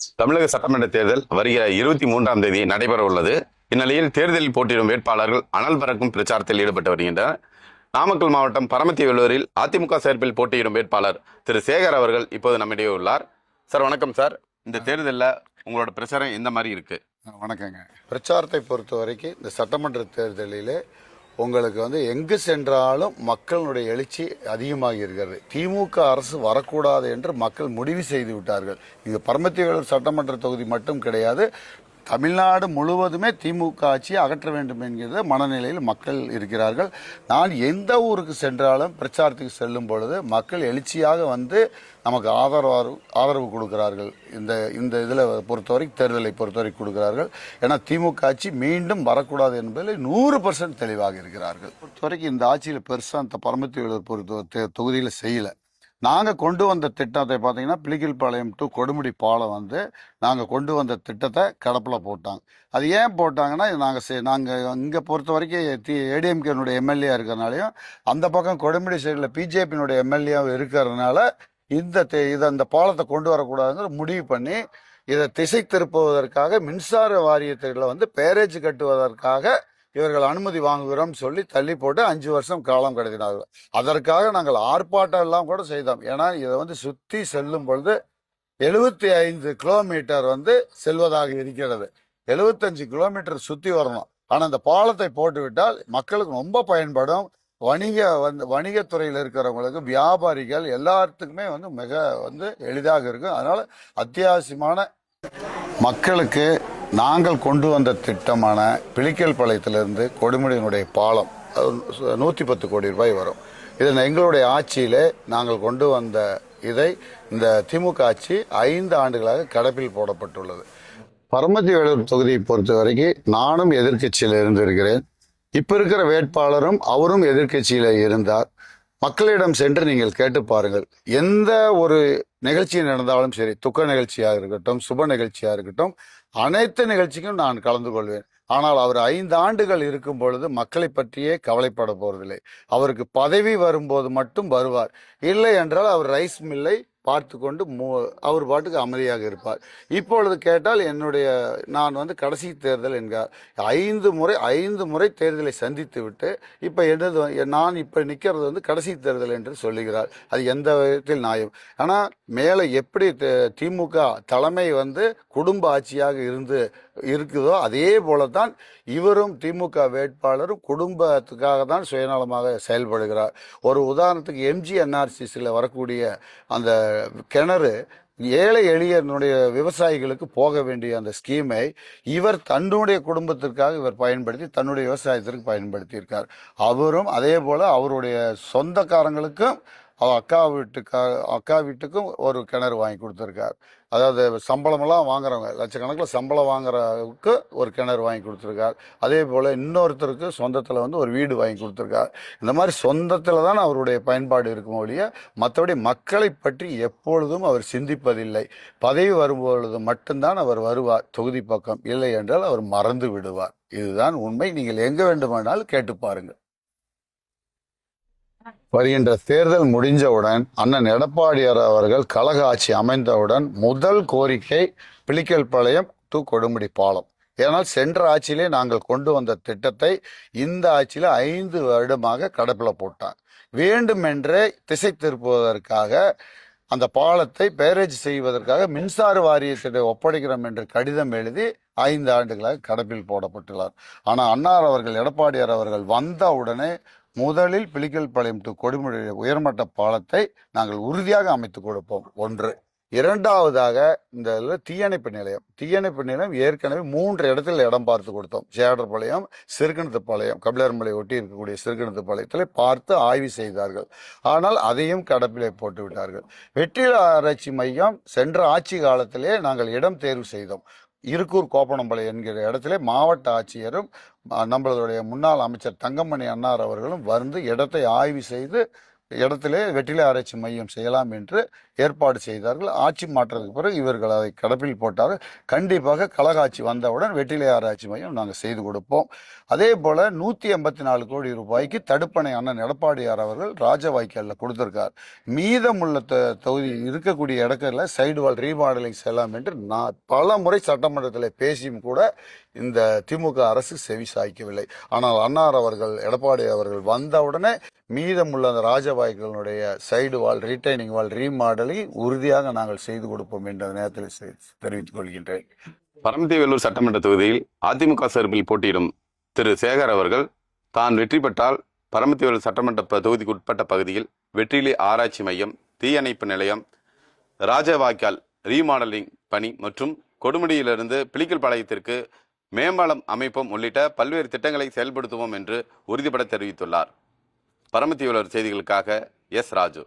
தமிழக சட்டமன்ற தேர்தல் வருகிற 23ஆம் தேதி நடைபெற உள்ளது. இந்நிலையில் தேர்தலில் போட்டியிடும் வேட்பாளர்கள் அனல் பறக்கும் பிரச்சாரத்தில் ஈடுபட்டு வருகின்றனர். நாமக்கல் மாவட்டம் பரமத்திவேலூரில் அதிமுக சார்பில் போட்டியிடும் வேட்பாளர் திரு சேகர் அவர்கள் இப்போது நம்மிடையே உள்ளார். சார் வணக்கம் சார். இந்த தேர்தலில் உங்களோட பிரச்சாரம் எந்த மாதிரி இருக்கு? வணக்கங்க. பிரச்சாரத்தை பொறுத்த வரைக்கும் இந்த சட்டமன்ற தேர்தலிலே உங்களுக்கு எங்கு சென்றாலும் மக்களுடைய எழுச்சி அதிகமாக இருக்கிறது. திமுக அரசு வரக்கூடாது என்று மக்கள் முடிவு செய்து விட்டார்கள். இது பரமத்திவேலூர் சட்டமன்ற தொகுதி மட்டும் கிடையாது, தமிழ்நாடு முழுவதுமே திமுக ஆட்சியை அகற்ற வேண்டும் என்கிற மனநிலையில் மக்கள் இருக்கிறார்கள். நான் எந்த ஊருக்கு சென்றாலும் பிரச்சாரத்துக்கு செல்லும் பொழுது மக்கள் எழுச்சியாக நமக்கு ஆதரவு கொடுக்கிறார்கள். இந்த இதில் பொறுத்தவரைக்கும் தேர்தலை பொறுத்தவரை கொடுக்கிறார்கள். ஏன்னா திமுக ஆட்சி மீண்டும் வரக்கூடாது என்பதில் 100% தெளிவாக இருக்கிறார்கள். பொறுத்தவரைக்கும் இந்த ஆட்சியில் பெருசாக இந்த பரமத்திவேலூர் பொறுத்த தொகுதியில் செய்யலை. நாங்கள் கொண்டு வந்த திட்டத்தை பார்த்தீங்கன்னா பிளிக்கில்பாளையம் டு கொடுமுடி பாலம் நாங்கள் கொண்டு வந்த திட்டத்தை கடப்பில் போட்டாங்க. அது ஏன் போட்டாங்கன்னா நாங்கள் இங்கே பொறுத்த வரைக்கும் ஏடிஎம்கேனுடைய எம்எல்ஏ இருக்கிறனாலையும் அந்த பக்கம் கொடுமுடி சைடில் பிஜேபியினுடைய எம்எல்ஏவும் இருக்கிறதுனால இந்த பாலத்தை கொண்டு வரக்கூடாதுங்கிற முடிவு பண்ணி இதை திசை திருப்புவதற்காக மின்சார வாரியத்தில் பேரேஜ் கட்டுவதற்காக இவர்கள் அனுமதி வாங்குகிறோம் சொல்லி தள்ளி போட்டு 5 வருஷம் காலம் கடத்தினார்கள். அதற்காக நாங்கள் ஆர்ப்பாட்டம் எல்லாம் கூட செய்தோம். ஏன்னா இதை சுற்றி செல்லும் பொழுது 75 கிலோமீட்டர் செல்வதாக இருக்கிறது. 75 கிலோமீட்டர் சுற்றி வரணும். ஆனால் இந்த பாலத்தை போட்டுவிட்டால் மக்களுக்கு ரொம்ப பயன்படும். வணிகத்துறையில் இருக்கிறவங்களுக்கு, வியாபாரிகள் எல்லாத்துக்குமே மிக எளிதாக இருக்கும். அதனால அத்தியாவசியமான மக்களுக்கு நாங்கள் கொண்டு வந்த திட்டமான பிளிக்கல்பாளையத்திலிருந்து கொடுமுடியினுடைய பாலம் 110 கோடி ரூபாய் வரும். இதை எங்களுடைய ஆட்சியிலே நாங்கள் கொண்டு வந்த இந்த திமுக ஆட்சி 5 ஆண்டுகளாக கடப்பில் போடப்பட்டுள்ளது. பரமத்திவேலூர் தொகுதியை பொறுத்த வரைக்கும் நானும் எதிர்கட்சியில் இருந்திருக்கிறேன். இப்ப இருக்கிற வேட்பாளரும் அவரும் எதிர்கட்சியில இருந்தார். மக்களிடம் சென்று நீங்கள் கேட்டு பாருங்கள். எந்த ஒரு நிகழ்ச்சி நடந்தாலும் சரி, துக்க நிகழ்ச்சியாக இருக்கட்டும், சுப நிகழ்ச்சியாக இருக்கட்டும், அனைத்து நிகழ்ச்சிக்கும் நான் கலந்து கொள்வேன். ஆனால் அவர் 5 ஆண்டுகள் இருக்கும் பொழுது மக்களை பற்றியே கவலைப்பட போறதில்லை. அவருக்கு பதவி வரும்போது மட்டும் வருவார். இல்லை என்றால் அவர் ரைஸ் மில்லை பார்த்து கொண்டு அவர் பாட்டுக்கு அமைதியாக இருப்பார். இப்பொழுது கேட்டால் நான் கடைசி தேர்தல் என்கிறார். 5 முறை தேர்தலை சந்தித்து விட்டு நான் இப்ப நிக்கிறது கடைசி தேர்தல் என்று சொல்லுகிறார். அது எந்த விதத்தில் நியாயம்? ஆனா மேல எப்படி திமுக தலைமை குடும்ப ஆட்சியாக இருக்குதோ அதே போலத்தான் இவரும் திமுக வேட்பாளரும் குடும்பத்துக்காக தான் சுயநலமாக செயல்படுகிறார். ஒரு உதாரணத்துக்கு MGNRCCல வரக்கூடிய அந்த கிணறு ஏழை எளியனுடைய விவசாயிகளுக்கு போக வேண்டிய அந்த ஸ்கீமை இவர் தன்னுடைய குடும்பத்திற்காக பயன்படுத்தி தன்னுடைய விவசாயத்திற்கு பயன்படுத்தி இருக்கார். அவரும் அதே போல அவருடைய சொந்தக்காரங்களுக்கும் அக்கா வீட்டுக்கும் ஒரு கிணறு வாங்கி கொடுத்துருக்கார். அதாவது சம்பளமெல்லாம் வாங்குறவங்க, லட்சக்கணக்கில் சம்பளம் வாங்குறவுக்கு ஒரு கிணறு வாங்கி கொடுத்துருக்கார். அதே போல் இன்னொருத்தருக்கு சொந்தத்தில் ஒரு வீடு வாங்கி கொடுத்துருக்கார். இந்த மாதிரி சொந்தத்தில் தான் அவருடைய பயன்பாடு இருக்கும் ஒழிய மற்றபடி மக்களை பற்றி எப்பொழுதும் அவர் சிந்திப்பதில்லை. பதவி வரும்பொழுது மட்டும்தான் அவர் வருவார் தொகுதி பக்கம். இல்லை என்றால் அவர் மறந்து விடுவார். இதுதான் உண்மை. நீங்கள் எங்கே வேண்டுமானாலும் கேட்டு பாருங்கள். வருகின்ற தேர்தல் முடிஞ்சவுடன் அண்ணன் எடப்பாடியார் அவர்கள் கழக ஆட்சி அமைந்தவுடன் முதல் கோரிக்கை பிளிக்கல்பாளையம் டு கொடுமுடி பாலம். ஏனால் சென்ற ஆட்சியிலே நாங்கள் கொண்டு வந்த திட்டத்தை இந்த ஆட்சியில 5 வருடமாக கடப்பில் போட்டாங்க. வேண்டுமென்றே திசை திருப்புவதற்காக அந்த பாலத்தை பேரேஜ் செய்வதற்காக மின்சார வாரியத்தை ஒப்படைக்கிறோம் என்று கடிதம் எழுதி 5 ஆண்டுகளாக கடப்பில் போடப்பட்டுள்ளார். ஆனால் அன்னார் அவர்கள், எடப்பாடியார் அவர்கள் வந்தவுடனே முதலில் பிளிக்கல்பாளையம் டு கொடுமுடி உயர்மட்ட பாலத்தை நாங்கள் உறுதியாக அமைத்து கொடுப்போம். 1. 2வதாக இந்த தீயணைப்பு நிலையம் ஏற்கனவே 3 இடத்தில் இடம் பார்த்து கொடுத்தோம். சேடர்பாளையம், சிறுகிணத்துப்பாளையம், கபிலர்மலை ஒட்டி இருக்கக்கூடிய சிறுகிணத்துப்பாளையத்தில் பார்த்து ஆய்வு செய்தார்கள். ஆனால் அதையும் கடப்பிலே போட்டு விட்டார்கள். வெற்றில ஆராய்ச்சி மையம் சென்ற ஆட்சி காலத்திலே நாங்கள் இடம் தேர்வு செய்தோம். இருக்கூர் கோப்பனம்பாளையம் என்கிற இடத்துல மாவட்ட ஆட்சியரும் நம்மளுடைய முன்னாள் அமைச்சர் தங்கமணி அன்னார் அவர்களும் இடத்தை ஆய்வு செய்து இடத்திலே வெற்றிலை ஆராய்ச்சி மையம் செய்யலாம் என்று ஏற்பாடு செய்தார்கள். ஆட்சி மாற்றத்துக்கு பிறகு இவர்கள் அதை கடப்பில் போட்டார்கள். கண்டிப்பாக கழகாட்சி வந்தவுடன் வெற்றிலை ஆராய்ச்சி மையம் நாங்கள் செய்து கொடுப்போம். அதே போல 184 கோடி ரூபாய்க்கு தடுப்பணை அண்ணன் எடப்பாடியார் அவர்கள் ராஜவாய்க்காலில் கொடுத்திருக்கார். மீதமுள்ள தொகுதி இருக்கக்கூடிய இடத்துல சைடு வால் ரீமாடலிங் செய்யலாம் என்று நான் பல முறை சட்டமன்றத்தில் பேசியும் கூட இந்த திமுக அரசு செவி சாய்க்கவில்லை. ஆனால் அன்னார் அவர்கள், எடப்பாடி அவர்கள் வந்தவுடனே மீதமுள்ள அந்த ராஜவாய்களுடைய சைடு வால், ரீடைனிங் வால் ரீமாடலிங் உறுதியாக நாங்கள் செய்து கொடுப்போம் என்ற நேரத்தில் தெரிவித்துக் கொள்கின்றேன். பரமத்தி வேலூர் சட்டமன்ற தொகுதியில் அதிமுக சார்பில் போட்டியிடும் திரு சேகர் அவர்கள் தான் வெற்றி பெற்றால் பரமத்தி வேலூர் சட்டமன்ற தொகுதிக்கு உட்பட்ட பகுதியில் வெற்றிலை ஆராய்ச்சி மையம், தீயணைப்பு நிலையம், ராஜவாய்க்கால் ரீமாடலிங் பணி மற்றும் கொடுமுடியிலிருந்து பிளிக்கல் பாளையத்திற்கு மேம்பாலம் அமைப்போம் உள்ளிட்ட பல்வேறு திட்டங்களை செயல்படுத்துவோம் என்று உறுதிபட தெரிவித்துள்ளார். பரமத்தி வேலூர் செய்திகளுக்காக எஸ் ராஜு.